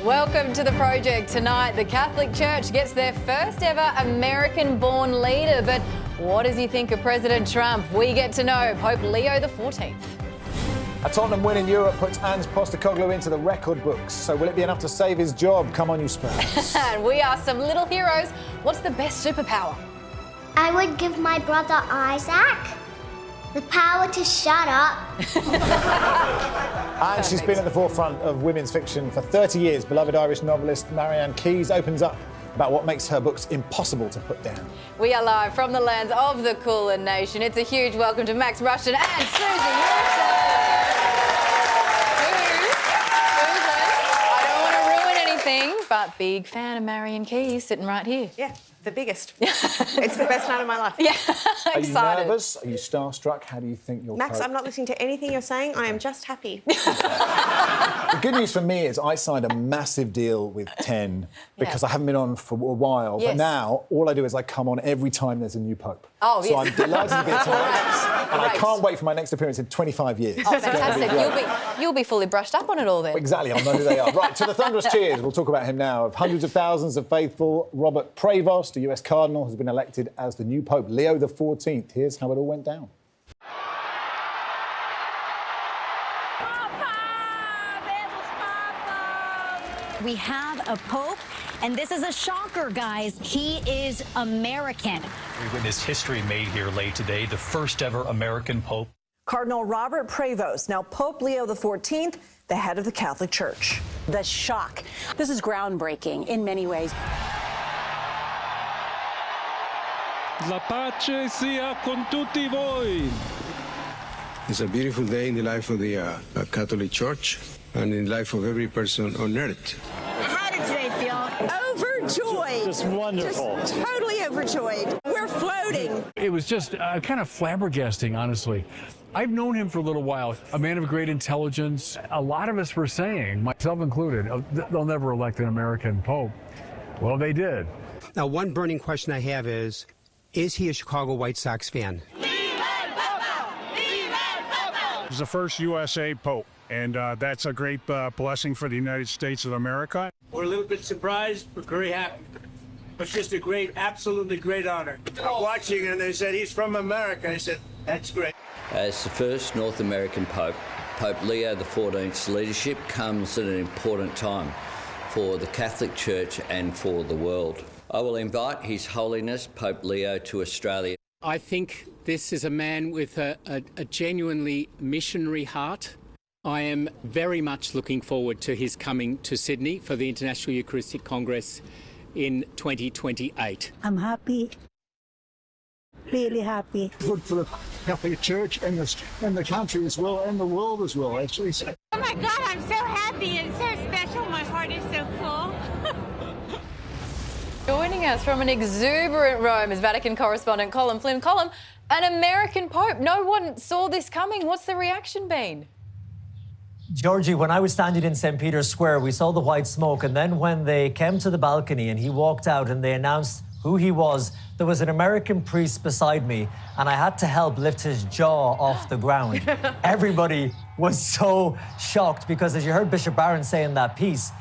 Welcome to the project. Tonight, the Catholic Church gets their first ever American-born leader. But what does he think of President Trump? We get to know Pope Leo XIV. A Tottenham win in Europe puts Ange Postecoglou into the record books. So will it be enough to save his job? Come on, you Spurs. And we are some little heroes. What's the best superpower? I would give my brother Isaac the power to shut up. And she's been at the forefront of women's fiction for 30 years. Beloved Irish novelist Marian Keyes opens up about what makes her books impossible to put down. We are live from the lands of the Kulin Nation. It's a huge welcome to Max Rushton and Susan Wilson. I don't want to ruin anything, but big fan of Marian Keyes sitting right here. Yeah, the biggest. It's the best night of my life. Yeah, Are excited. you nervous? Are you starstruck? How do you think you'll Max, cope? I'm not listening to anything you're saying. I am just happy. The good news for me is I signed a massive deal with 10 because I haven't been on for a while. Yes. But now all I do is I come on every time there's a new pope. Oh, so yes. I'm delighted to be at Times. And I can't wait for my next appearance in 25 years. Oh, fantastic. You'll be fully brushed up on it all then. Exactly, I'll know who they are. Right, to the thunderous cheers. We'll talk about him now. Of hundreds of thousands of faithful, Robert Prevost, a US Cardinal, has been elected as the new Pope Leo XIV. Here's how it all went down. We have a pope, and this is a shocker, guys. He is American. We witnessed history made here late today, the first ever American pope. Cardinal Robert Prevost, now Pope Leo XIV, the head of the Catholic Church. The shock. This is groundbreaking in many ways. La pace sia con tutti voi. It's a beautiful day in the life of the Catholic Church and in the life of every person on earth. How did today feel? Overjoyed. Just wonderful. Just totally overjoyed. We're floating. It was just kind of flabbergasting, honestly. I've known him for a little while, a man of great intelligence. A lot of us were saying, myself included, they'll never elect an American pope. Well, they did. Now, one burning question I have is he a Chicago White Sox fan? He's the first USA pope, and that's a great blessing for the United States of America. We're a little bit surprised, but very happy. It's just a great, absolutely great honor. I'm watching, and they said, he's from America. I said, that's great. As the first North American pope, Pope Leo XIV's leadership comes at an important time for the Catholic Church and for the world. I will invite His Holiness Pope Leo to Australia. I think this is a man with a genuinely missionary heart. I am very much looking forward to his coming to Sydney for the International Eucharistic Congress in 2028. I'm happy. Really happy. Good for the Catholic Church and the country as well, and the world as well, actually. So. Oh my God, I'm so happy and so special. My heart is so full. Joining us from an exuberant Rome is Vatican correspondent Colin Flynn. Colin, an American pope. No one saw this coming. What's the reaction been? Georgie, when I was standing in St. Peter's Square, we saw the white smoke. And then when they came to the balcony and he walked out and they announced who he was, there was an American priest beside me and I had to help lift his jaw off the ground. Everybody was so shocked because, as you heard Bishop Barron say in that piece,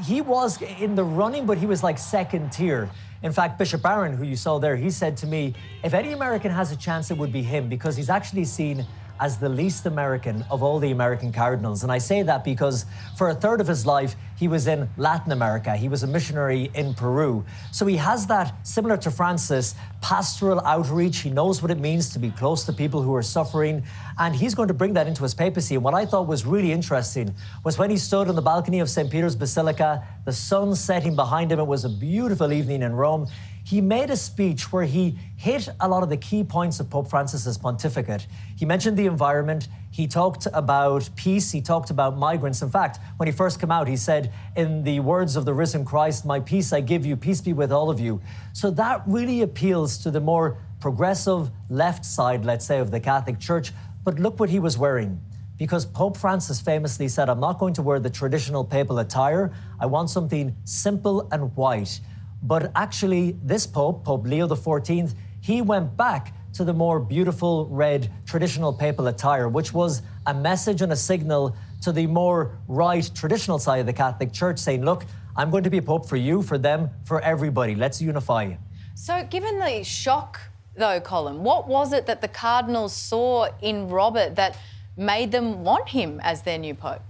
he was in the running, but he was like second tier. In fact, Bishop Barron, who you saw there, he said to me, if any American has a chance, it would be him, because he's actually seen as the least American of all the American cardinals. And I say that because for a third of his life, he was in Latin America. He was a missionary in Peru. So he has that, similar to Francis, pastoral outreach. He knows what it means to be close to people who are suffering. And he's going to bring that into his papacy. And what I thought was really interesting was when he stood on the balcony of St. Peter's Basilica, the sun setting behind him. It was a beautiful evening in Rome. He made a speech where he hit a lot of the key points of Pope Francis's pontificate. He mentioned the environment. He talked about peace. He talked about migrants. In fact, when he first came out, he said, in the words of the risen Christ, my peace I give you, peace be with all of you. So that really appeals to the more progressive left side, let's say, of the Catholic Church. But look what he was wearing. Because Pope Francis famously said, I'm not going to wear the traditional papal attire. I want something simple and white. But actually, this Pope, Pope Leo XIV, he went back to the more beautiful red traditional papal attire, which was a message and a signal to the more right, traditional side of the Catholic Church, saying, look, I'm going to be a pope for you, for them, for everybody. Let's unify. So given the shock, though, Colin, what was it that the cardinals saw in Robert that made them want him as their new pope?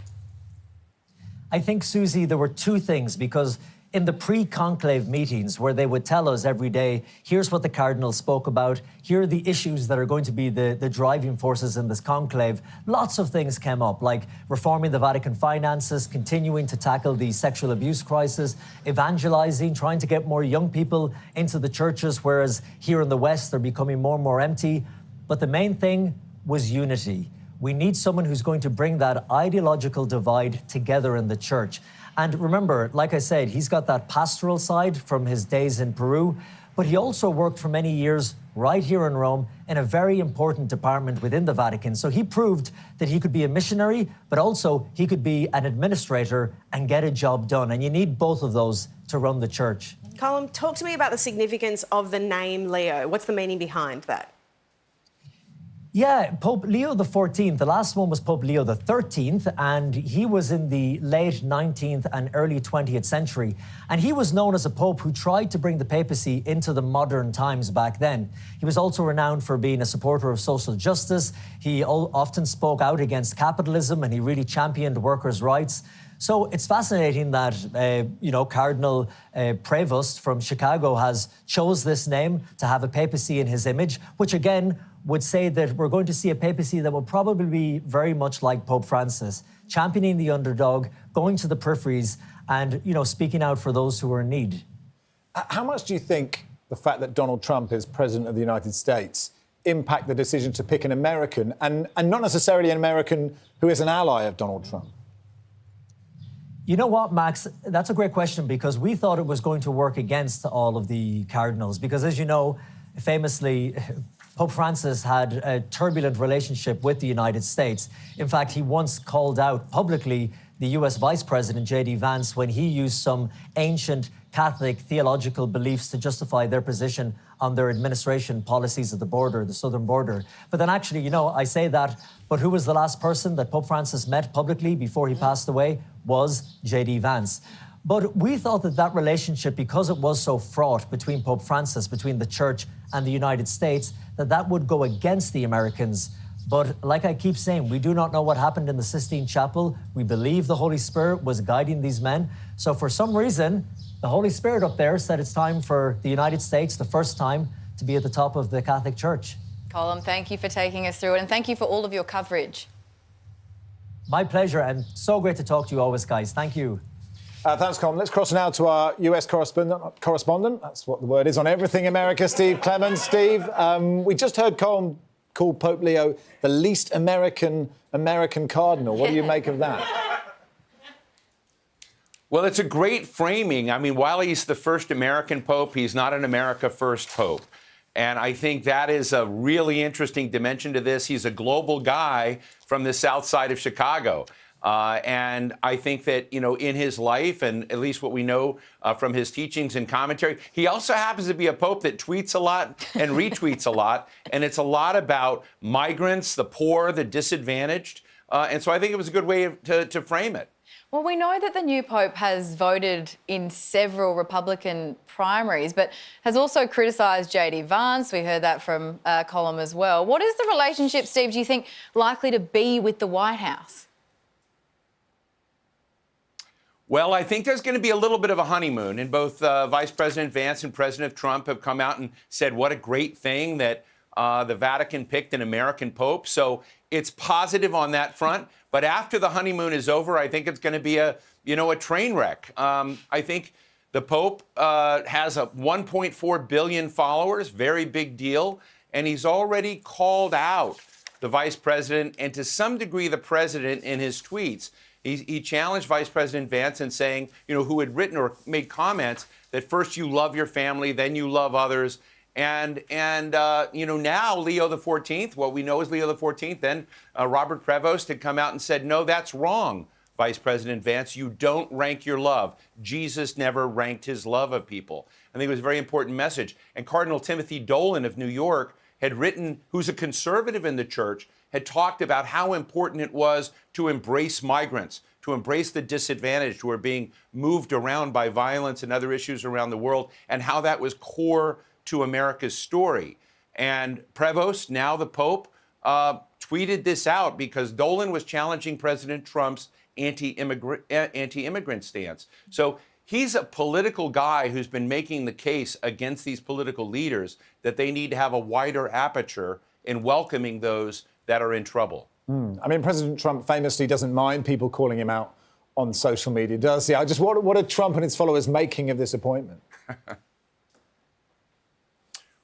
I think, Susie, there were two things, because in the pre-conclave meetings where they would tell us every day, here's what the cardinals spoke about, here are the issues that are going to be the driving forces in this conclave, lots of things came up, like reforming the Vatican finances, continuing to tackle the sexual abuse crisis, evangelizing, trying to get more young people into the churches, whereas here in the West, they're becoming more and more empty. But the main thing was unity. We need someone who's going to bring that ideological divide together in the church. And remember, like I said, he's got that pastoral side from his days in Peru, but he also worked for many years right here in Rome in a very important department within the Vatican. So he proved that he could be a missionary, but also he could be an administrator and get a job done. And you need both of those to run the church. Colin, talk to me about the significance of the name Leo. What's the meaning behind that? Yeah, Pope Leo XIV, the last one was Pope Leo XIII, and he was in the late 19th and early 20th century. And he was known as a pope who tried to bring the papacy into the modern times back then. He was also renowned for being a supporter of social justice. He often spoke out against capitalism, and he really championed workers' rights. So it's fascinating that, Cardinal Prevost from Chicago has chose this name to have a papacy in his image, which again would say that we're going to see a papacy that will probably be very much like Pope Francis, championing the underdog, going to the peripheries, and, speaking out for those who are in need. How much do you think the fact that Donald Trump is president of the United States impact the decision to pick an American, and not necessarily an American who is an ally of Donald Trump? You know what, Max? That's a great question, because we thought it was going to work against all of the cardinals, because as you know, famously, Pope Francis had a turbulent relationship with the United States. In fact, he once called out publicly the US Vice President, J.D. Vance, when he used some ancient Catholic theological beliefs to justify their position on their administration policies at the border, the southern border. But then actually, I say that, but who was the last person that Pope Francis met publicly before he passed away? Was J.D. Vance. But we thought that relationship, because it was so fraught between Pope Francis, between the Church and the United States, that would go against the Americans. But like I keep saying, we do not know what happened in the Sistine Chapel. We believe the Holy Spirit was guiding these men. So for some reason, the Holy Spirit up there said it's time for the United States, the first time, to be at the top of the Catholic Church. Colin, thank you for taking us through it, and thank you for all of your coverage. My pleasure, and so great to talk to you always, guys. Thank you. Thanks, Colin. Let's cross now to our US correspondent. That's what the word is on everything America, Steve Clemens. Steve, we just heard Colin call Pope Leo the least American cardinal. What do you make of that? Well, it's a great framing. I mean, while he's the first American pope, he's not an America First pope. And I think that is a really interesting dimension to this. He's a global guy from the south side of Chicago. And I think that, in his life, and at least what we know from his teachings and commentary, he also happens to be a pope that tweets a lot and retweets a lot. And it's a lot about migrants, the poor, the disadvantaged. And so I think it was a good way to frame it. Well, we know that the new pope has voted in several Republican primaries, but has also criticised J.D. Vance. We heard that from Colin as well. What is the relationship, Steve, do you think, likely to be with the White House? Well, I think there's going to be a little bit of a honeymoon, and both Vice President Vance and President Trump have come out and said what a great thing that the Vatican picked an American pope. So it's positive on that front. But after the honeymoon is over, I think it's going to be a train wreck. I think the Pope has a 1.4 billion followers, very big deal, and he's already called out the Vice President and to some degree the President in his tweets. He challenged Vice President Vance in saying, who had written or made comments that first you love your family, then you love others. And now Leo XIV, what we know is Leo XIV, then Robert Prevost had come out and said, no, that's wrong, Vice President Vance. You don't rank your love. Jesus never ranked his love of people. I think it was a very important message. And Cardinal Timothy Dolan of New York had written, who's a conservative in the church, had talked about how important it was to embrace migrants, to embrace the disadvantaged who are being moved around by violence and other issues around the world, and how that was core to America's story. And Prevost, now the Pope, tweeted this out because Dolan was challenging President Trump's anti-immigrant stance. So he's a political guy who's been making the case against these political leaders that they need to have a wider aperture in welcoming those that are in trouble. I mean, President Trump famously doesn't mind people calling him out on social media, does he? What are Trump and his followers making of this appointment?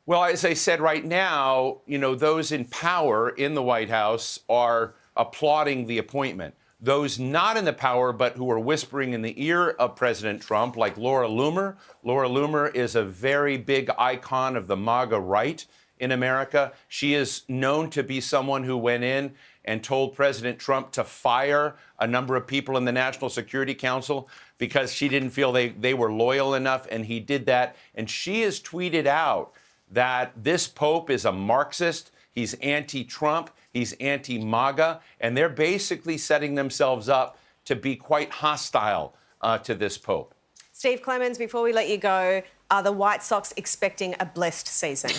Well, as I said, right now, those in power in the White House are applauding the appointment. Those not in the power, but who are whispering in the ear of President Trump, like Laura Loomer. Laura Loomer is a very big icon of the MAGA right in America. She is known to be someone who went in and told President Trump to fire a number of people in the National Security Council because she didn't feel they were loyal enough, and he did that. And she has tweeted out that this Pope is a Marxist, he's anti-Trump, he's anti-MAGA, and they're basically setting themselves up to be quite hostile to this Pope. Steve Clemens, before we let you go, are the White Sox expecting a blessed season?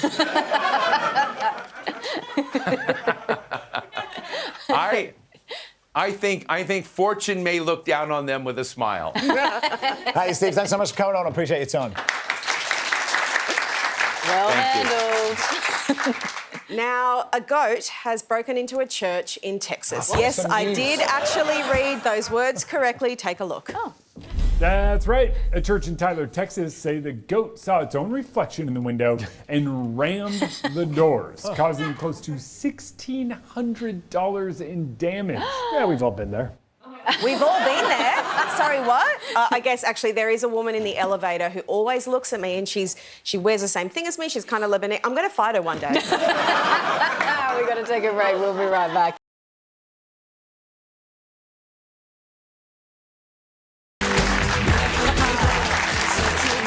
I think fortune may look down on them with a smile. Hey, Steve, thanks so much for coming on. I appreciate your time. Well handled. Now, a goat has broken into a church in Texas. Oh, yes, I did actually read those words correctly. Take a look. Oh. That's right. A church in Tyler, Texas, say the goat saw its own reflection in the window and rammed the doors, causing close to $1,600 in damage. Yeah, we've all been there. We've all been there. Sorry, what? I guess actually there is a woman in the elevator who always looks at me and she wears the same thing as me. She's kind of Lebanese. I'm going to fight her one day. We've got to take a break. We'll be right back.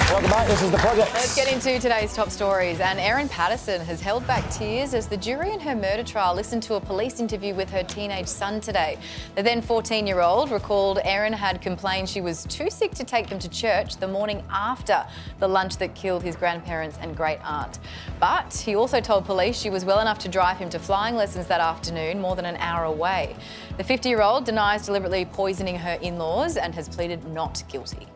Welcome back. This is The Project. Let's get into today's top stories. And Erin Patterson has held back tears as the jury in her murder trial listened to a police interview with her teenage son today. The then 14-year-old recalled Erin had complained she was too sick to take them to church the morning after the lunch that killed his grandparents and great-aunt. But he also told police she was well enough to drive him to flying lessons that afternoon, more than an hour away. The 50-year-old denies deliberately poisoning her in-laws and has pleaded not guilty.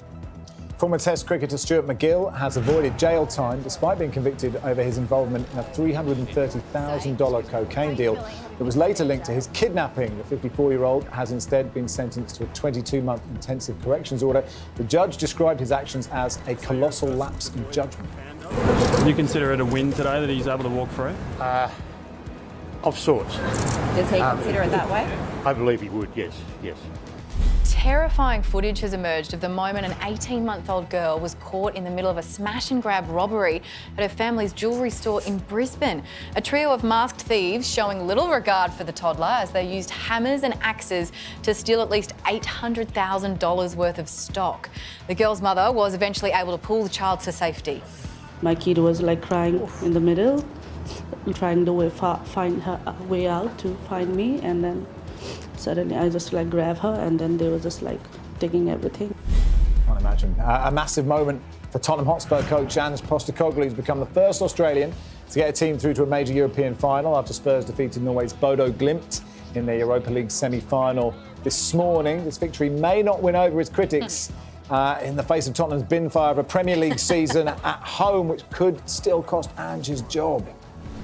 Former Test cricketer Stuart McGill has avoided jail time despite being convicted over his involvement in a $330,000 cocaine deal that was later linked to his kidnapping. The 54-year-old has instead been sentenced to a 22-month intensive corrections order. The judge described his actions as a colossal lapse in judgment. Do you consider it a win today that he's able to walk free? Of sorts. Does he consider it that way? I believe he would, yes. Terrifying footage has emerged of the moment an 18-month-old girl was caught in the middle of a smash-and-grab robbery at her family's jewellery store in Brisbane. A trio of masked thieves showing little regard for the toddler as they used hammers and axes to steal at least $800,000 worth of stock. The girl's mother was eventually able to pull the child to safety. My kid was like crying in the middle, trying to find her way out to find me, and then suddenly I just like grab her and then they were just like taking everything. Can't imagine. A massive moment for Tottenham Hotspur coach Ange Postecoglou, who's become the first Australian to get a team through to a major European final after Spurs defeated Norway's Bodo Glimt in their Europa League semi-final this morning. This victory may not win over his critics in the face of Tottenham's bin fire of a Premier League season at home, which could still cost Ange his job.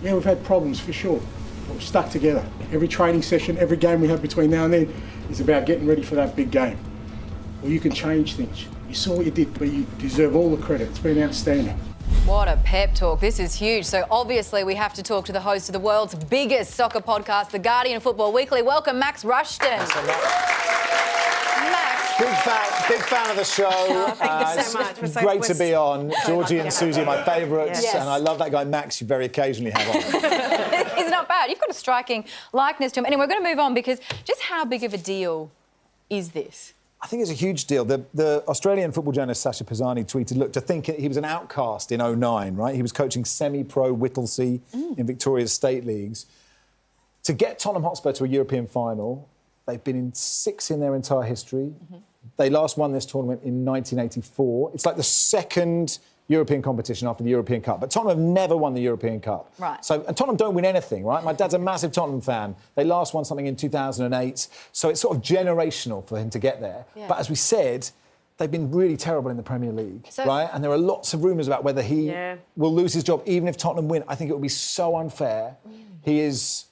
Yeah, we've had problems for sure. We're stuck together. Every training session, every game we have between now and then is about getting ready for that big game. Well, you can change things. You saw what you did, but you deserve all the credit. It's been outstanding. What a pep talk. This is huge. So obviously we have to talk to the host of the world's biggest soccer podcast, The Guardian Football Weekly. Welcome, Max Rushton. Big fan of the show. Oh, thank you so much. It's great to be on. Georgie and Susie are my favourites, Yes. and I love that guy Max you very occasionally have on. He's not bad. You've got a striking likeness to him. Anyway, we're going to move on because just how big of a deal is this? I think it's a huge deal. The Australian football journalist Sacha Pisani tweeted, look, to think he was an outcast in 2009, right? He was coaching semi-pro Whittlesea in Victoria's state leagues. to get Tottenham Hotspur to a European final, they've been in 6 in their entire history. They last won this tournament in 1984. It's like the second European competition after the European Cup. But Tottenham have never won the European Cup. Right. So, and Tottenham don't win anything, right? My dad's a massive Tottenham fan. They last won something in 2008. So it's sort of generational for him to get there. Yeah. But as we said, they've been really terrible in the Premier League, right? And there are lots of rumours about whether he will lose his job even if Tottenham win. I think it would be so unfair. He is,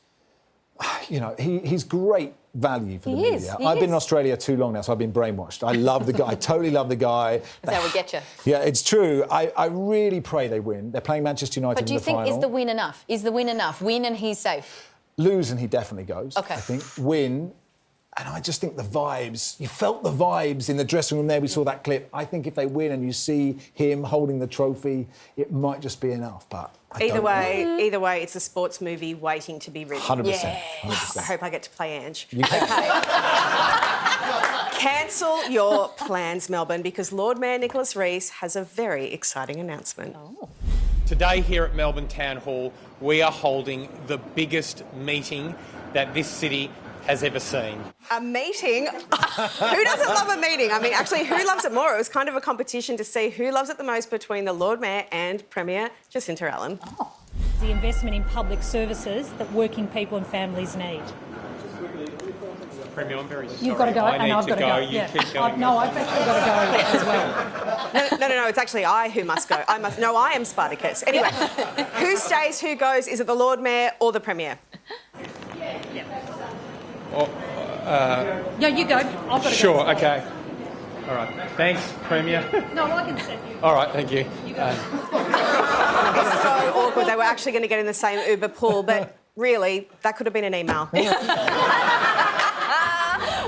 you know, he's great value for the media. I've been in Australia too long now, so I've been brainwashed. I love the guy. I totally love the guy. That's how we get you. Yeah, it's true. I really pray they win. They're playing Manchester United But do you in the final. think, is the win enough? Is the win enough? Win and he's safe? Lose and he definitely goes, Okay. I think. Win, and I just think the vibes, you felt the vibes in the dressing room there. We saw that clip. I think if they win and you see him holding the trophy, it might just be enough, but Either way, it's a sports movie waiting to be written. 100%. Yeah. 100%. I hope I get to play Ange. You can. Cancel your plans, Melbourne, because Lord Mayor Nicholas Rees has a very exciting announcement. Today here at Melbourne Town Hall, we are holding the biggest meeting that this city has ever seen. A meeting? Who doesn't love a meeting? I mean, actually, who loves it more? It was kind of a competition to see who loves it the most between the Lord Mayor and Premier Jacinta Allen. The investment in public services that working people and families need. Premier, I'm very sorry. You've got to go, I and I've need got to go. go. You keep going. No, I've actually got to go as well. No, it's actually I who must go. I am Spartacus. Anyway, who stays, who goes? Is it the Lord Mayor or the Premier? Yeah, you go. I've got to go. Sure, okay. All right. Thanks, Premier. No, I can send you. All right, thank you. It's so awkward. They were actually going to get in the same Uber pool, but really, that could have been an email.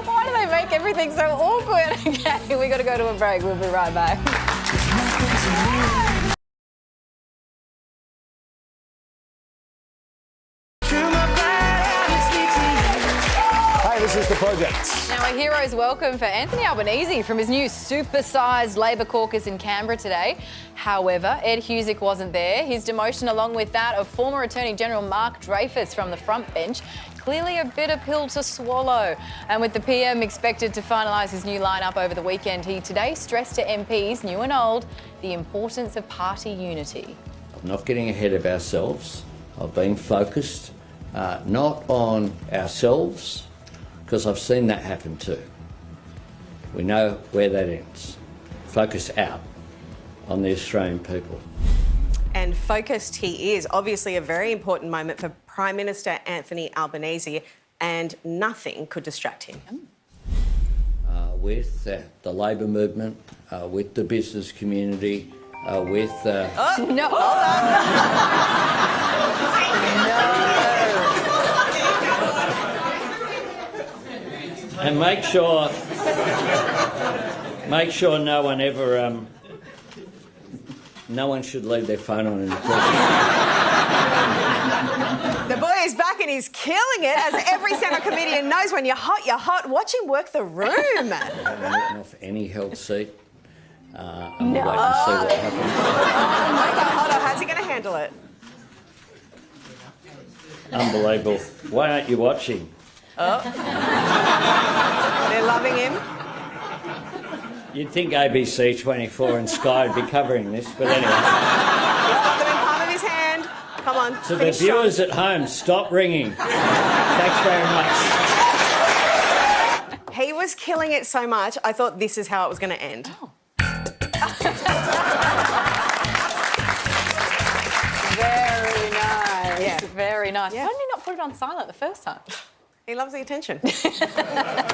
Why do they make everything so awkward? Okay, we got to go to a break. We'll be right back. Hey, this is The Project. Now, a hero's welcome for Anthony Albanese from his new super-sized Labor caucus in Canberra today. However, Ed Husic wasn't there. His demotion, along with that of former Attorney General Mark Dreyfus from the front bench, clearly a bitter pill to swallow. And with the PM expected to finalise his new lineup over the weekend, he today stressed to MPs, new and old, the importance of party unity. Not getting ahead of ourselves, of being focused, not on ourselves, because I've seen that happen too. We know where that ends. Focus out on the Australian people. And focused he is. Obviously a very important moment for Prime Minister Anthony Albanese, and nothing could distract him. With the Labor movement, with the business community, with... Oh, no, hold on. And make sure no one ever... no one should leave their phone on in the The boy is back and he's killing it, as every Senate comedian knows. When you're hot, you're hot. Watch him work the room. I haven't written off any held seat. And we'll wait and see what happens. Hold on, how's he going to handle it? Unbelievable. Why aren't you watching? Oh. They're loving him. You'd think ABC 24 and Sky would be covering this, but anyway. He's got them in palm of his hand. Come on. To the viewers at home, stop ringing. Thanks very much. He was killing it so much, I thought this is how it was going to end. Oh. Very nice. Yeah. Very nice. Why didn't he not put it on silent the first time? He loves the attention.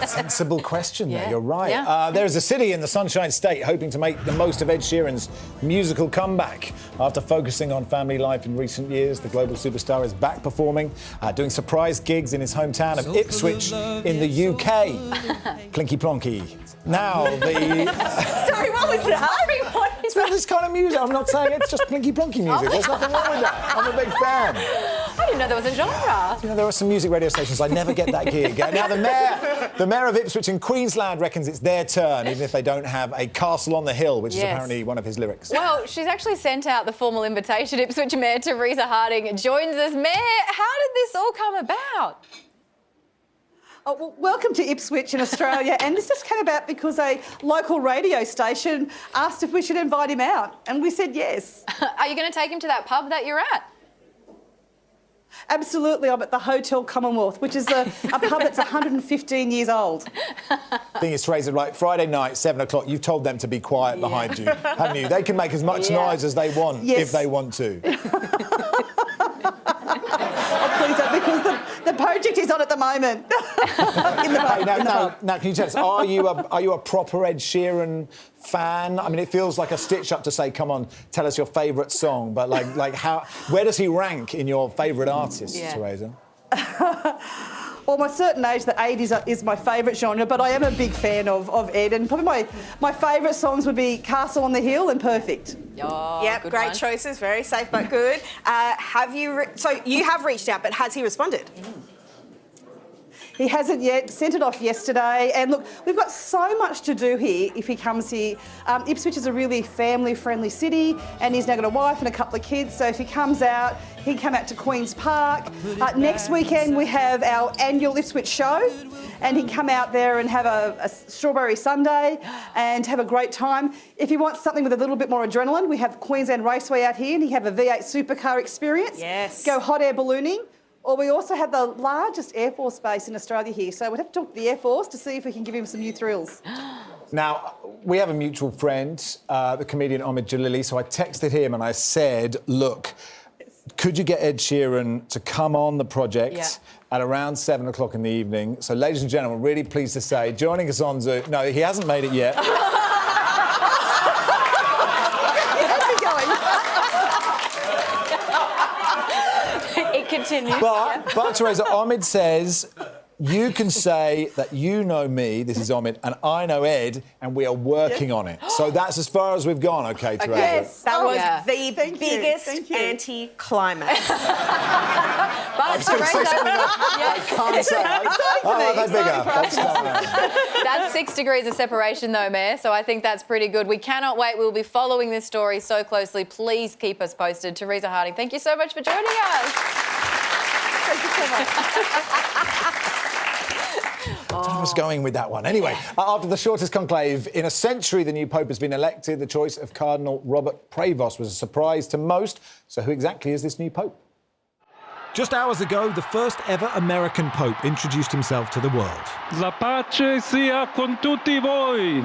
Sensible question there, Yeah. you're right. Yeah. There is a city in the Sunshine State hoping to make the most of Ed Sheeran's musical comeback. After focusing on family life in recent years, the global superstar is back performing, doing surprise gigs in his hometown of Ipswich in the UK. Plinky plonky. Now, the... Sorry, what was that? It's not this kind of music. I'm not saying it's just plinky plonky music. There's nothing wrong with that. I'm a big fan. How do didn't know there was a genre. You know, there are some music radio stations I never get that gig. Now, the mayor of Ipswich in Queensland reckons it's their turn, even if they don't have a castle on the hill, which is apparently one of his lyrics. Well, she's actually sent out the formal invitation. Ipswich Mayor Teresa Harding joins us. Mayor, how did this all come about? Oh, well, welcome to Ipswich in Australia, and this just came about because a local radio station asked if we should invite him out, and we said yes. Are you going to take him to that pub that you're at? Absolutely, I'm at the Hotel Commonwealth, which is a pub that's 115 years old. Thing is, Teresa, like Friday night, 7 o'clock, you've told them to be quiet behind you, haven't you? They can make as much noise as they want if they want to. Please don't, because the project is on at the moment. Now, can you tell us, are you a proper Ed Sheeran fan? I mean, it feels like a stitch up to say, come on, tell us your favourite song, but where does he rank in your favourite artists, Teresa? Well, I'm a certain age that 80s is my favourite genre, but I am a big fan of Ed, and probably my favourite songs would be Castle on the Hill and Perfect. Oh, yep, great choices, very safe but good. So you have reached out, but has he responded? He hasn't yet, sent it off yesterday. And look, we've got so much to do here if he comes here. Ipswich is a really family-friendly city, and he's now got a wife and a couple of kids, so if he comes out, he can come out to Queen's Park. Next weekend we have our annual Ipswich show, and he can come out there and have a strawberry sundae and have a great time. If he wants something with a little bit more adrenaline, we have Queensland Raceway out here, and he have a V8 supercar experience. Yes. Go hot air ballooning. Or we also have the largest Air Force base in Australia here, so we'd have to talk to the Air Force to see if we can give him some new thrills. Now, we have a mutual friend, the comedian Omid Jalili, so I texted him and I said, look, could you get Ed Sheeran to come on the project at around 7 o'clock in the evening? So, ladies and gentlemen, really pleased to say, joining us on Zoom... No, he hasn't made it yet. Continues. But Teresa, Omid says you can say that you know me, this is Omid, and I know Ed, and we are working on it. So that's as far as we've gone, OK, Teresa? Yes, that was the biggest anti-climax. But I was going to say something I can't say. That's 6 degrees of separation, though, Mayor, so I think that's pretty good. We cannot wait. We'll be following this story so closely. Please keep us posted. Teresa Harding, thank you so much for joining us. Thank you so much. I was going with that one. Anyway, after the shortest conclave in a century, the new Pope has been elected. The choice of Cardinal Robert Prevost was a surprise to most. So who exactly is this new Pope? Just hours ago, the first ever American Pope introduced himself to the world. La pace sia con tutti voi.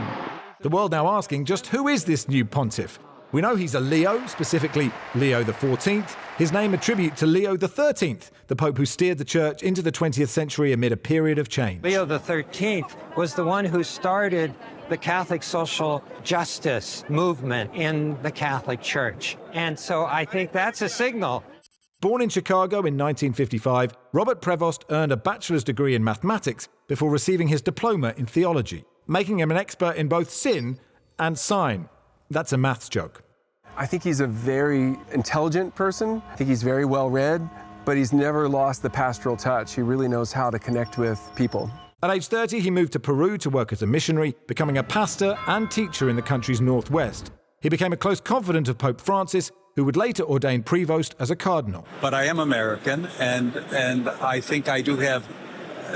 The world now asking just who is this new pontiff? We know he's a Leo, specifically Leo XIV, his name a tribute to Leo XIII, the Pope who steered the Church into the 20th century amid a period of change. Leo XIII was the one who started the Catholic social justice movement in the Catholic Church. And so I think that's a signal. Born in Chicago in 1955, Robert Prevost earned a bachelor's degree in mathematics before receiving his diploma in theology, making him an expert in both sin and sign. That's a maths joke. I think he's a very intelligent person. I think he's very well read, but he's never lost the pastoral touch. He really knows how to connect with people. At age 30, he moved to Peru to work as a missionary, becoming a pastor and teacher in the country's northwest. He became a close confidant of Pope Francis, who would later ordain Prevost as a cardinal. But I am American, and I think I do have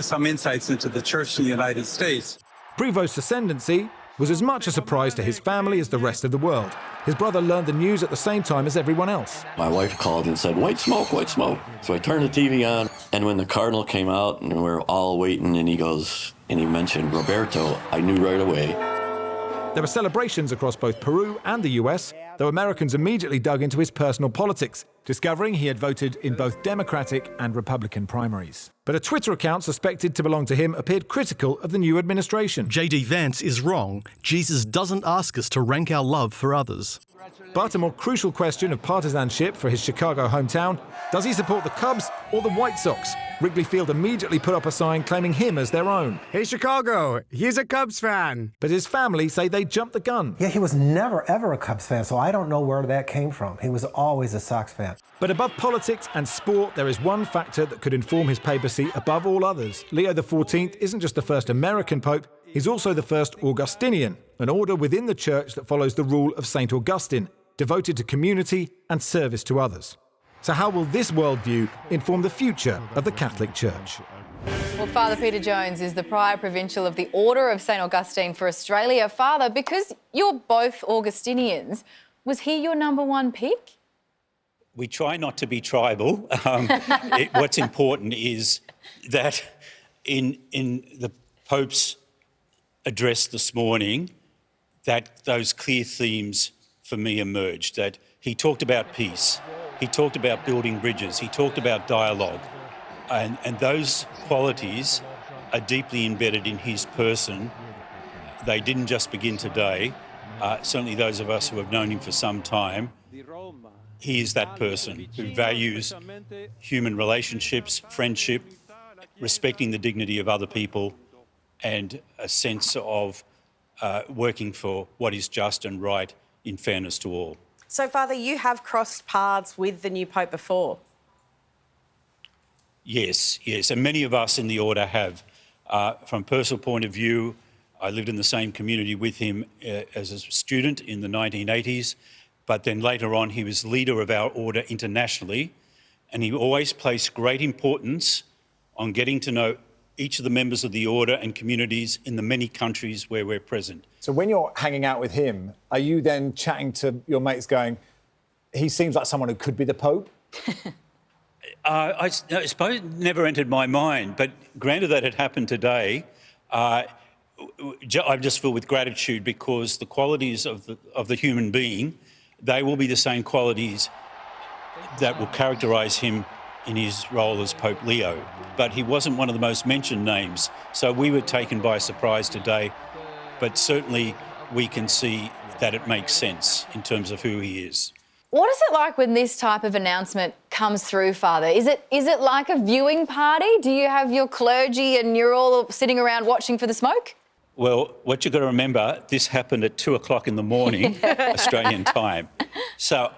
some insights into the Church in the United States. Prevost's ascendancy was as much a surprise to his family as the rest of the world. His brother learned the news at the same time as everyone else. My wife called and said, white smoke, white smoke. So I turned the TV on, and when the cardinal came out, and we were all waiting, and he mentioned Roberto, I knew right away. There were celebrations across both Peru and the US, though Americans immediately dug into his personal politics, discovering he had voted in both Democratic and Republican primaries. But a Twitter account suspected to belong to him appeared critical of the new administration. J.D. Vance is wrong. Jesus doesn't ask us to rank our love for others. But a more crucial question of partisanship for his Chicago hometown, does he support the Cubs or the White Sox? Wrigley Field immediately put up a sign claiming him as their own. Hey, Chicago, he's a Cubs fan. But his family say they jumped the gun. Yeah, he was never, ever a Cubs fan, so I don't know where that came from. He was always a Sox fan. But above politics and sport, there is one factor that could inform his papacy above all others. Leo XIV isn't just the first American pope, he's also the first Augustinian, an order within the church that follows the rule of St. Augustine, devoted to community and service to others. So how will this worldview inform the future of the Catholic Church? Well, Father Peter Jones is the Prior Provincial of the Order of St Augustine for Australia. Father, because you're both Augustinians, was he your number one pick? We try not to be tribal. What's important is that in the Pope's address this morning, that those clear themes for me emerged, that he talked about peace, he talked about building bridges, he talked about dialogue, and those qualities are deeply embedded in his person. They didn't just begin today. Certainly those of us who have known him for some time, he is that person who values human relationships, friendship, respecting the dignity of other people, and a sense of working for what is just and right in fairness to all. So, Father, you have crossed paths with the new Pope before. Yes, and many of us in the order have. From a personal point of view, I lived in the same community with him as a student in the 1980s, but then later on he was leader of our order internationally, and he always placed great importance on getting to know each of the members of the order and communities in the many countries where we're present. So when you're hanging out with him, are you then chatting to your mates going, he seems like someone who could be the Pope? I suppose it never entered my mind, but granted that it happened today, I'm just filled with gratitude because the qualities of the human being, they will be the same qualities that will characterise him in his role as Pope Leo. But he wasn't one of the most mentioned names, so we were taken by surprise today. But certainly we can see that it makes sense in terms of who he is. What is it like when this type of announcement comes through, Father? Is it like a viewing party? Do you have your clergy and you're all sitting around watching for the smoke? Well, what you've got to remember, this happened at 2 o'clock in the morning, Australian time. So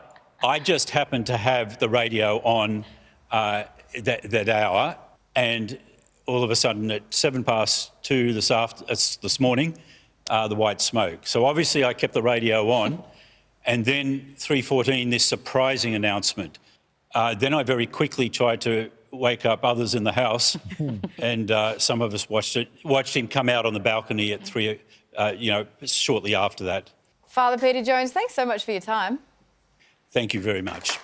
I just happened to have the radio on that hour, and all of a sudden at 2:07 this morning, the white smoke. So obviously I kept the radio on, and then 3:14, this surprising announcement. Then I very quickly tried to wake up others in the house, and some of us watched him come out on the balcony at 3, shortly after that. Father Peter Jones, thanks so much for your time. Thank you very much.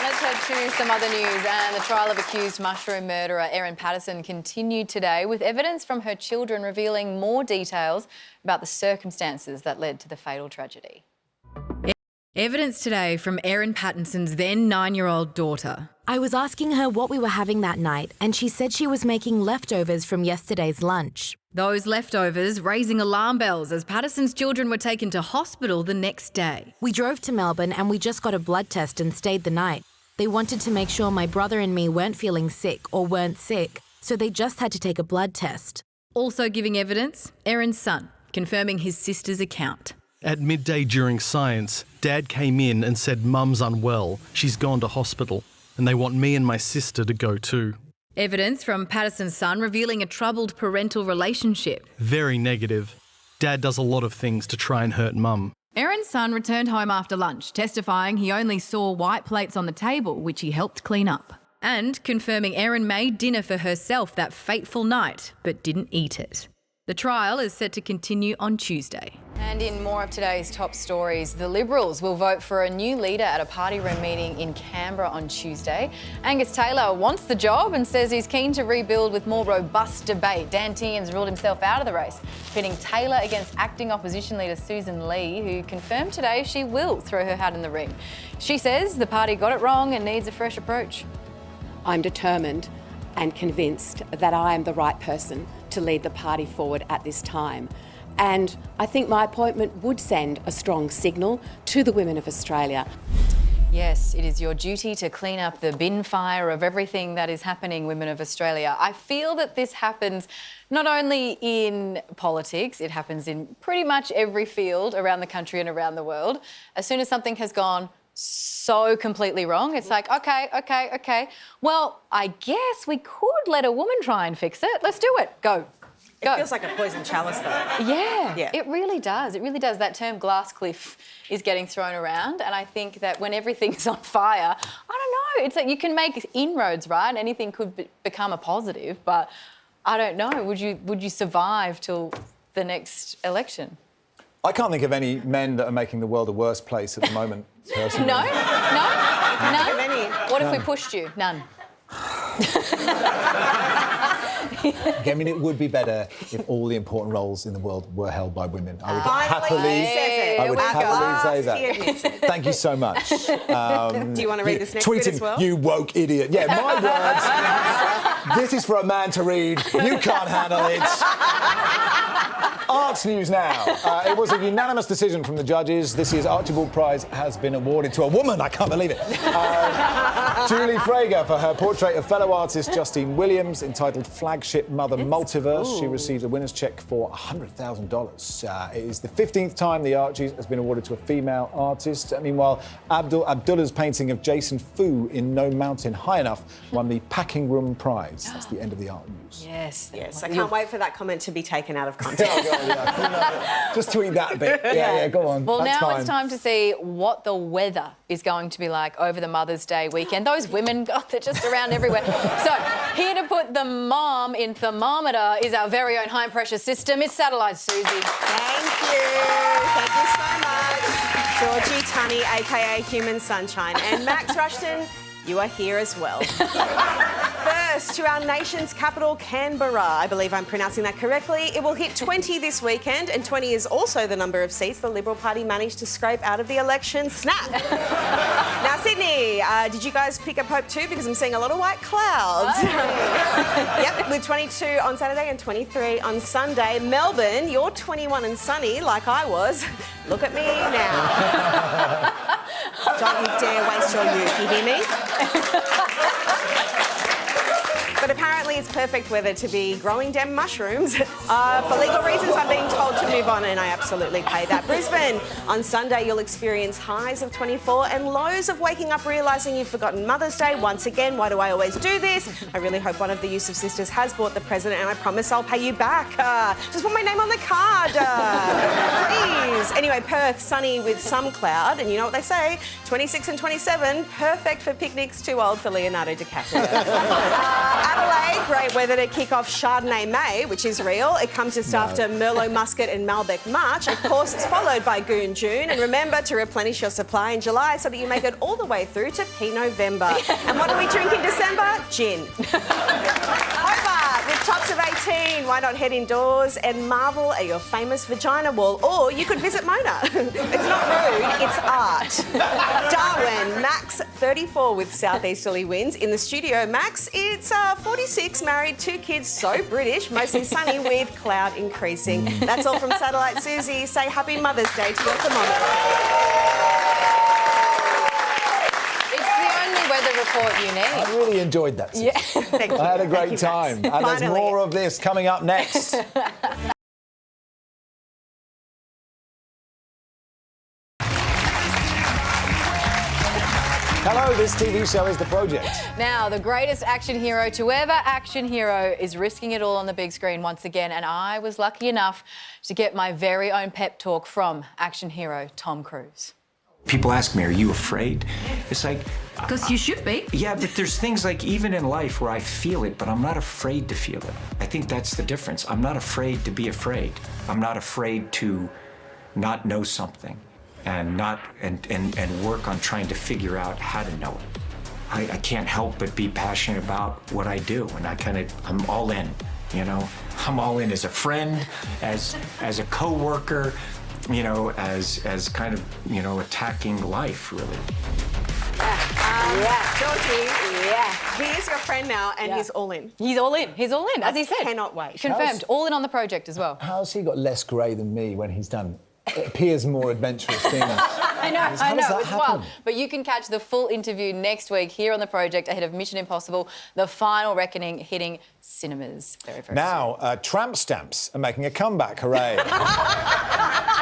Let's head to some other news. And the trial of accused mushroom murderer Erin Patterson continued today with evidence from her children revealing more details about the circumstances that led to the fatal tragedy. Evidence today from Erin Patterson's then 9-year-old daughter. I was asking her what we were having that night, and she said she was making leftovers from yesterday's lunch. Those leftovers raising alarm bells as Patterson's children were taken to hospital the next day. We drove to Melbourne and we just got a blood test and stayed the night. They wanted to make sure my brother and me weren't feeling sick or weren't sick, so they just had to take a blood test. Also giving evidence, Erin's son, confirming his sister's account. At midday during science, Dad came in and said Mum's unwell, she's gone to hospital, and they want me and my sister to go too. Evidence from Patterson's son revealing a troubled parental relationship. Very negative. Dad does a lot of things to try and hurt Mum. Erin's son returned home after lunch, testifying he only saw white plates on the table, which he helped clean up. And confirming Erin made dinner for herself that fateful night, but didn't eat it. The trial is set to continue on Tuesday. And in more of today's top stories, the Liberals will vote for a new leader at a party room meeting in Canberra on Tuesday. Angus Taylor wants the job and says he's keen to rebuild with more robust debate. Dan Tehan's ruled himself out of the race, pitting Taylor against acting opposition leader Susan Lee, who confirmed today she will throw her hat in the ring. She says the party got it wrong and needs a fresh approach. I'm determined and convinced that I am the right person to lead the party forward at this time. And I think my appointment would send a strong signal to the women of Australia. Yes, it is your duty to clean up the bin fire of everything that is happening, women of Australia. I feel that this happens not only in politics, it happens in pretty much every field around the country and around the world. As soon as something has gone so completely wrong, it's like, okay. Well, I guess we could let a woman try and fix it. Let's do it. Go. It feels like a poison chalice, though. Yeah, it really does. It really does. That term glass cliff is getting thrown around, and I think that when everything's on fire, I don't know, it's like you can make inroads, right? Anything could become a positive, but I don't know. Would you survive till the next election? I can't think of any men that are making the world a worse place at the moment, personally. No? None? What if we pushed you? None. I mean, it would be better if all the important roles in the world were held by women. I would happily say that. Thank you so much. Do you want to read this next bit as well? You woke idiot. Yeah, my words. This is for a man to read. You can't handle it. Arts news now. It was a unanimous decision from the judges. This year's Archibald Prize has been awarded to a woman. I can't believe it. Julie Frager for her portrait of fellow artist Justine Williams, entitled Flagship Mother Multiverse. She received a winner's cheque for $100,000. It is the 15th time the Archies has been awarded to a female artist. Meanwhile, Abdullah's painting of Jason Fu in No Mountain High Enough won the Packing Room Prize. That's the end of the art news. Yes. I can't wait for that comment to be taken out of context. Just tweet that a bit. Yeah, go on. Well, That's now fine. it's time to see what the weather is going to be like over the Mother's Day weekend. Those women, God, they're just around everywhere. So, here to put the mom in thermometer is our very own high-pressure system. It's Satellite Susie. Thank you so much. Georgie Tunney, a.k.a. Human Sunshine, and Max Rushton, you are here as well. First, to our nation's capital, Canberra. I believe I'm pronouncing that correctly. It will hit 20 this weekend, and 20 is also the number of seats the Liberal Party managed to scrape out of the election. Snap! Now, Sydney, did you guys pick a Pope too? Because I'm seeing a lot of white clouds. Yep, with 22 on Saturday and 23 on Sunday. Melbourne, you're 21 and sunny, like I was. Look at me now. Don't you dare waste your youth, you hear me? But apparently it's perfect weather to be growing damn mushrooms. For legal reasons, I'm being told to move on, and I absolutely pay that. Brisbane, on Sunday, you'll experience highs of 24 and lows of waking up realising you've forgotten Mother's Day. Once again, why do I always do this? I really hope one of the Yusuf sisters has bought the present, and I promise I'll pay you back. Just put my name on the card, please. Anyway, Perth, sunny with some cloud, and you know what they say, 26 and 27, perfect for picnics, too old for Leonardo DiCaprio. Adelaide, great weather to kick off Chardonnay May, which is real. It comes just after Merlot Muscat and Malbec March. Of course, it's followed by Goon June. And remember to replenish your supply in July so that you make it all the way through to Pinot November. And what do we drink in December? Gin. Hobart, with tops of 18, why not head indoors and marvel at your famous vagina wall? Or you could visit Mona. It's not rude, it's art. Darwin, max 34 with southeasterly winds. In the studio, Max, it's 46, married, 2 kids, so British, mostly sunny with cloud increasing. That's all from Satellite Susie. Say Happy Mother's Day to your thermometer. It's the only weather report you need. I really enjoyed that. Yeah. Thank you. I had a great time. And there's Finally. more of this coming up next. Hello, this TV show is The Project. Now, the greatest action hero to ever action hero is risking it all on the big screen once again, and I was lucky enough to get my very own pep talk from action hero Tom Cruise. People ask me, are you afraid? It's like... Because you should be. Yeah, but there's things like even in life where I feel it, but I'm not afraid to feel it. I think that's the difference. I'm not afraid to be afraid. I'm not afraid to not know something and work on trying to figure out how to know it. I can't help but be passionate about what I do, and I'm all in, you know? I'm all in as a friend, as a co-worker, you know, as kind of, you know, attacking life, really. Georgie, he is your friend now, and he's all in. He's all in. He's all in, as he said. I cannot wait. Confirmed. All in on the project as well. How's he got less grey than me when he's done? It appears more adventurous things. I know, How does that it's happen? wild. But you can catch the full interview next week here on the project ahead of Mission Impossible, The Final Reckoning, hitting cinemas very, very Now, tramp stamps are making a comeback. Hooray.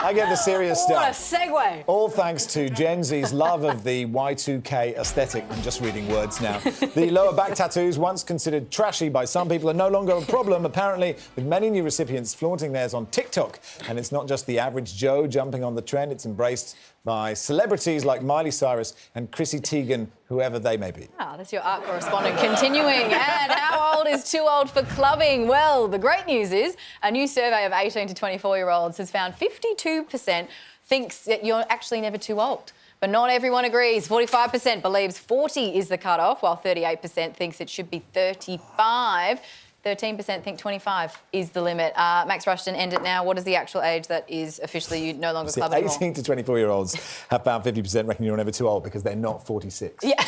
I get the serious stuff. What a segue. All thanks to Gen Z's love of the Y2K aesthetic. I'm just reading words now. The lower back tattoos, once considered trashy by some people, are no longer a problem, apparently, with many new recipients flaunting theirs on TikTok. And it's not just the average Joe jumping on the trend, it's embraced by celebrities like Miley Cyrus and Chrissy Teigen, whoever they may be. Ah, that's your art correspondent continuing. And how old is too old for clubbing? Well, the great news is a new survey of 18 to 24-year-olds has found 52% thinks that you're actually never too old. But not everyone agrees. 45% believes 40 is the cutoff, while 38% thinks it should be 35. 13% think 25 is the limit. Max Rushton, end it now. What is the actual age that is officially you no longer club anymore? 18 to 24-year-olds have found 50% reckon you're never too old because they're not 46. Yeah.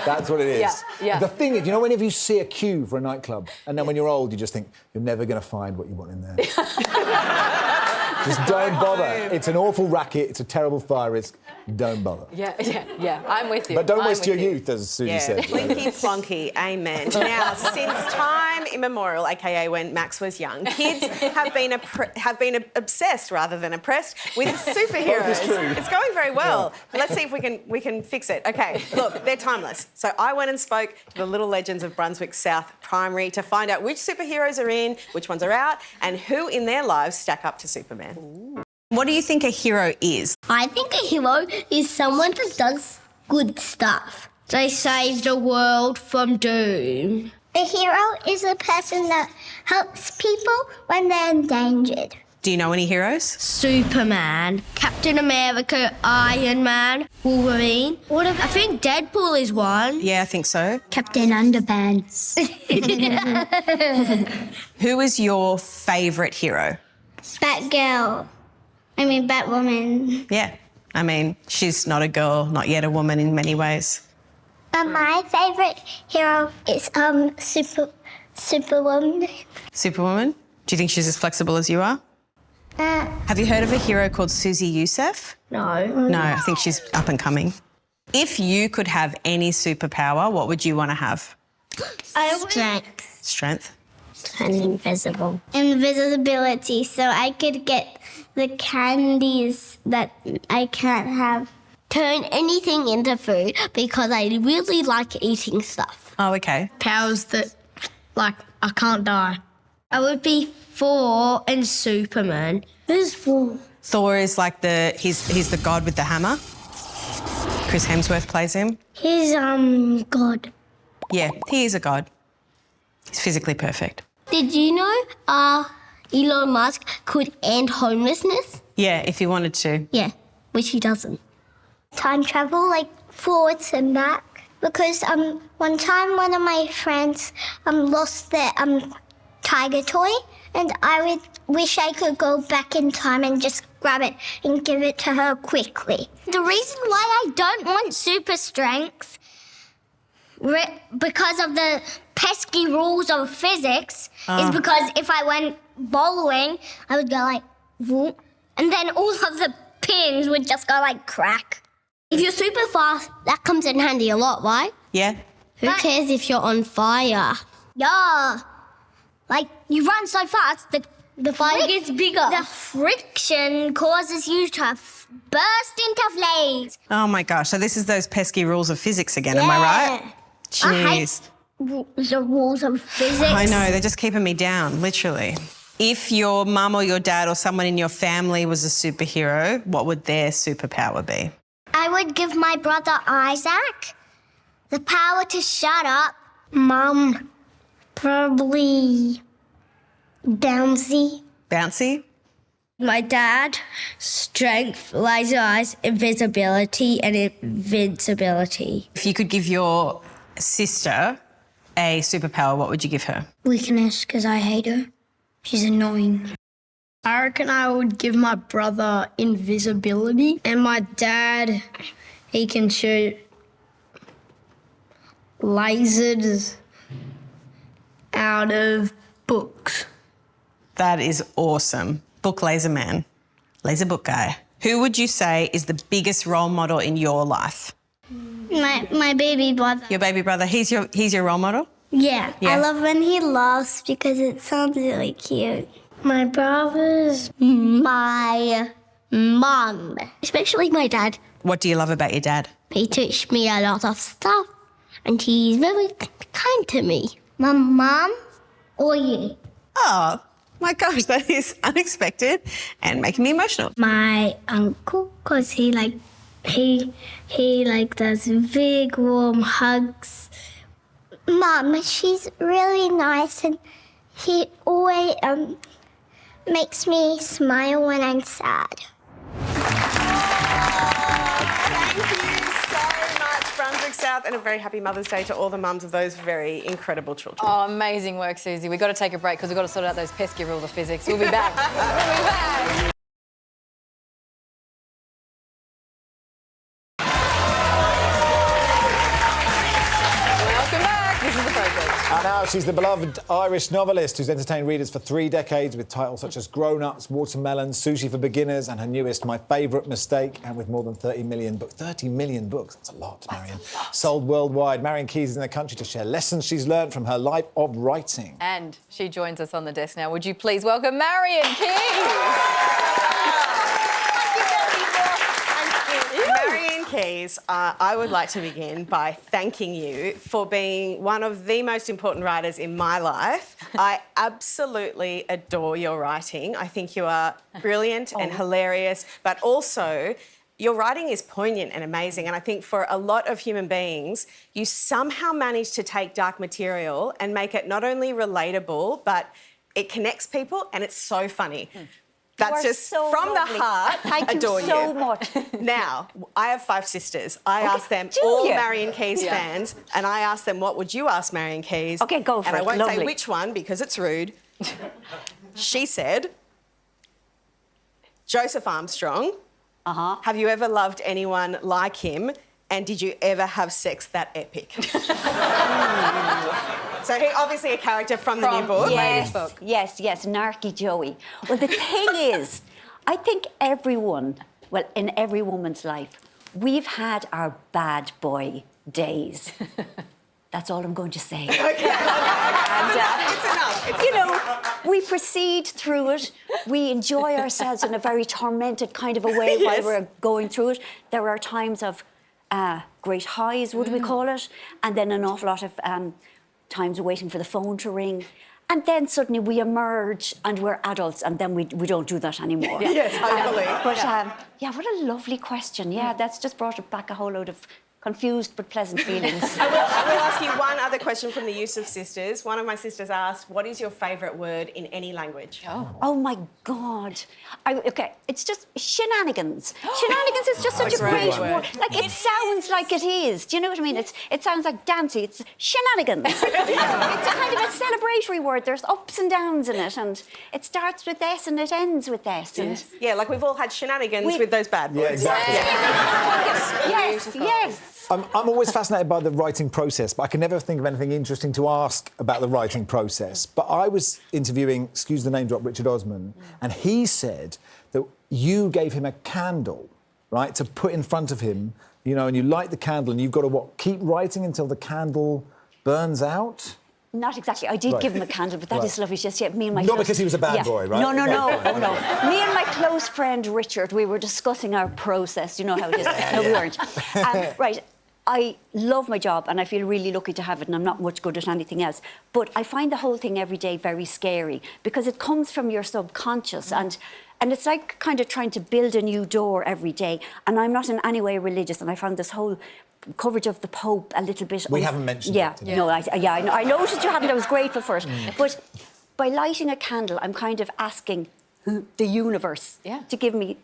That's what it is. Yeah, yeah. The thing is, you know, whenever you see a queue for a nightclub and then when you're old, you just think, you're never going to find what you want in there. Just don't bother. It's an awful racket. It's a terrible fire risk. Don't bother. Yeah. I'm with you. But don't I'm waste your with you. youth, as Susie said. Plinky plonky, amen. Now, since time immemorial, aka when Max was young, kids have been obsessed rather than oppressed with superheroes. Both is true. It's going very well. Let's see if we can fix it. Okay, look, they're timeless. So I went and spoke to the Little Legends of Brunswick South Primary to find out which superheroes are in, which ones are out, and who in their lives stack up to Superman. Ooh. What do you think a hero is? I think a hero is someone that does good stuff. They save the world from doom. A hero is a person that helps people when they're endangered. Do you know any heroes? Superman, Captain America, Iron Man, Wolverine. I think Deadpool is one. Yeah, I think so. Captain Underpants. Who is your favourite hero? Batgirl. Batwoman. Yeah. I mean, she's not a girl, not yet a woman in many ways. My favourite hero is Superwoman. Superwoman? Do you think she's as flexible as you are? Have you heard of a hero called Susie Youssef? No. No, I think she's up and coming. If you could have any superpower, what would you want to have? Strength. Strength? And invisible. Invisibility, so I could get the candies that I can't have. Turn anything into food because I really like eating stuff. Oh, okay. Powers that, I can't die. I would be Thor and Superman. Who's Thor? Thor is like he's the god with the hammer. Chris Hemsworth plays him. He's, God. Yeah, he is a god. He's physically perfect. Did you know, Elon Musk could end homelessness? Yeah, if he wanted to. Yeah, which he doesn't. Time travel, forwards and back. Because one time one of my friends lost their tiger toy, and I would wish I could go back in time and just grab it and give it to her quickly. The reason why I don't want super strength, because of the pesky rules of physics, is because if I went bowling, I would go whoop, and then all of the pins would just go crack. If you're super fast, that comes in handy a lot, right? Yeah. Who cares if you're on fire? Yeah. You run so fast, the fire gets bigger. The friction causes you to burst into flames. Oh, my gosh. So this is those pesky rules of physics again, am I right? Jeez. I hate the rules of physics. I know, they're just keeping me down, literally. If your mum or your dad or someone in your family was a superhero, what would their superpower be? I would give my brother Isaac the power to shut up. Mum, probably bouncy. Bouncy? My dad, strength, laser eyes, invisibility, and invincibility. If you could give your sister a superpower, what would you give her? Weakness, because I hate her. She's annoying. I reckon I would give my brother invisibility, and my dad, he can shoot lasers out of books. That is awesome. Book laser man. Laser book guy. Who would you say is the biggest role model in your life? My baby brother. Your baby brother. He's your role model? Yeah. Yeah. I love when he laughs because it sounds really cute. My brother's my mum, especially my dad. What do you love about your dad? He teaches me a lot of stuff and he's very kind to me. My mum or you? Oh, my gosh, that is unexpected and making me emotional. My uncle, because he does big warm hugs. Mum, she's really nice and she always makes me smile when I'm sad. Thank you so much, Brunswick South, and a very happy Mother's Day to all the mums of those very incredible children. Oh, amazing work, Susie. We've got to take a break because we've got to sort out those pesky rules of physics. We'll be back. We'll be back. And now she's the beloved Irish novelist who's entertained readers for 3 decades with titles such as Grown Ups, Watermelon, Sushi for Beginners, and her newest, My Favourite Mistake, and with more than 30 million books. 30 million books, that's a lot, Marian. Sold worldwide. Marian Keyes is in the country to share lessons she's learned from her life of writing. And she joins us on the desk now. Would you please welcome Marian Keyes? Marian Keyes, I would like to begin by thanking you for being one of the most important writers in my life. I absolutely adore your writing. I think you are brilliant and hilarious, but also your writing is poignant and amazing. And I think for a lot of human beings, you somehow manage to take dark material and make it not only relatable, but it connects people and it's so funny. That's just so from lovely. the heart. Thank adore you so much. Now, I have 5 sisters. I asked them, do all you? Marian Keyes fans, and I asked them, what would you ask Marian Keyes? Okay, go for and it. I won't say Lovely. which one because it's rude. She said, Joseph Armstrong. Have you ever loved anyone like him? And did you ever have sex that epic? So he obviously a character from the new book. Yes, yes, Narky Joey. Well, the thing is, I think everyone, well, in every woman's life, we've had our bad boy days. That's all I'm going to say. Okay. It's enough. You know, we proceed through it. We enjoy ourselves in a very tormented kind of a way while we're going through it. There are times of great highs, would we call it, and then an awful lot of times waiting for the phone to ring. And then suddenly we emerge and we're adults and then we don't do that anymore. Yes, hopefully. But yeah, what a lovely question. Yeah, that's just brought it back a whole load of confused but pleasant feelings. I will ask you one other question from the use of sisters. One of my sisters asked, what is your favourite word in any language? Oh my God. Okay, it's just shenanigans. Shenanigans is just such a great word. Like, it sounds like it is. Do you know what I mean? It sounds like dancey. It's shenanigans. It's a kind of a celebratory word. There's ups and downs in it, and it starts with S and it ends with S. And yeah, like we've all had shenanigans with those bad boys. Yeah, exactly. Yes. I'm always fascinated by the writing process, but I can never think of anything interesting to ask about the writing process. But I was interviewing, excuse the name drop, Richard Osman, and he said that you gave him a candle, right, to put in front of him, you know, and you light the candle and you've got to, keep writing until the candle burns out? Not exactly. I did give him a candle, but that is lovely. Just me and my Not because he was a bad boy, right? No. Me and my close friend Richard, we were discussing our process. You know how it is. No, we weren't. Right. I love my job and I feel really lucky to have it, and I'm not much good at anything else. But I find the whole thing every day very scary because it comes from your subconscious and it's like kind of trying to build a new door every day. And I'm not in any way religious, and I found this whole coverage of the Pope a little bit... We haven't mentioned it today. No, I noticed you haven't. I was grateful for it. But by lighting a candle, I'm kind of asking the universe to give me,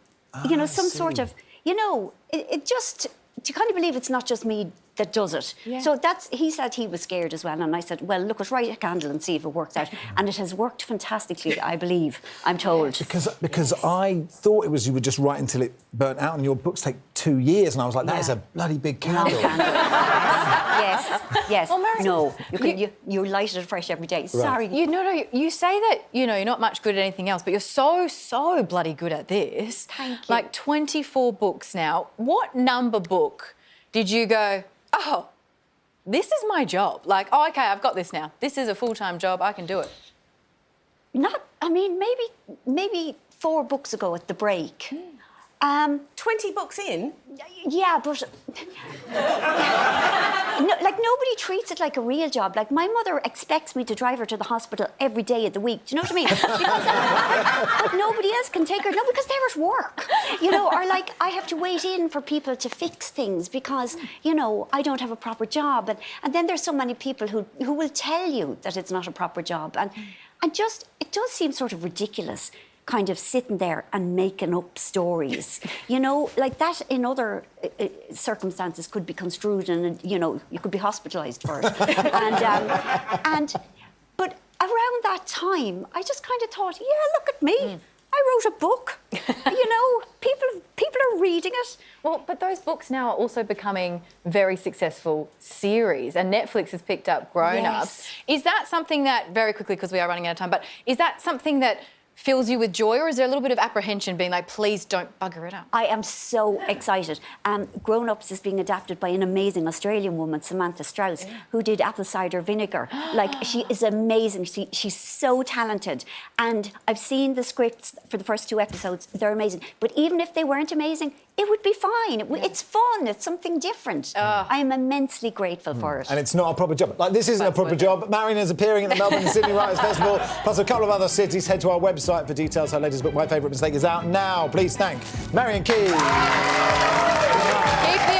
you know, some sort of... You know, it just... Do you kind of believe it's not just me that does it. Yeah. So he said he was scared as well, and I said, well, look, write a candle and see if it works out. And it has worked fantastically, I believe, I'm told. Because I thought it was you would just write until it burnt out, and your books take 2 years, and I was like, that is a bloody big candle. Yes. Well, Marian, no, you light it fresh every day. Sorry. You say that, you're not much good at anything else, but you're so bloody good at this. Thank you. Like 24 books now. What number book did you go, oh, this is my job? Like, oh, OK, I've got this now. This is a full-time job. I can do it. Maybe 4 books ago at the break. 20 books in? Yeah, but nobody treats it like a real job. Like, my mother expects me to drive her to the hospital every day of the week. Do you know what I mean? But nobody else can take her. No, because they're at work. Or like I have to wait in for people to fix things because, I don't have a proper job. And then there's so many people who will tell you that it's not a proper job. And just, it does seem sort of ridiculous, kind of sitting there and making up stories. Like that in other circumstances could be construed and, you could be hospitalised for it. But around that time, I just kind of thought, yeah, look at me. I wrote a book. People are reading it. Well, but those books now are also becoming very successful series, and Netflix has picked up Grown Ups. Is that something that, very quickly, because we are running out of time, but is that something that fills you with joy, or is there a little bit of apprehension being like, please don't bugger it up? I am so excited. Grown Ups is being adapted by an amazing Australian woman, Samantha Strauss, who did Apple Cider Vinegar. Like, she is amazing. She's so talented. And I've seen the scripts for the first 2 episodes. They're amazing. But even if they weren't amazing, it would be fine. It's fun. It's something different. I am immensely grateful for it. And it's not a proper job. Like, this isn't a proper job. Marian is appearing at the Melbourne and Sydney Writers Festival, plus a couple of other cities. Head to our website for details. Her latest book, My Favourite Mistake, is out now. Please thank Marian Keyes. Keep the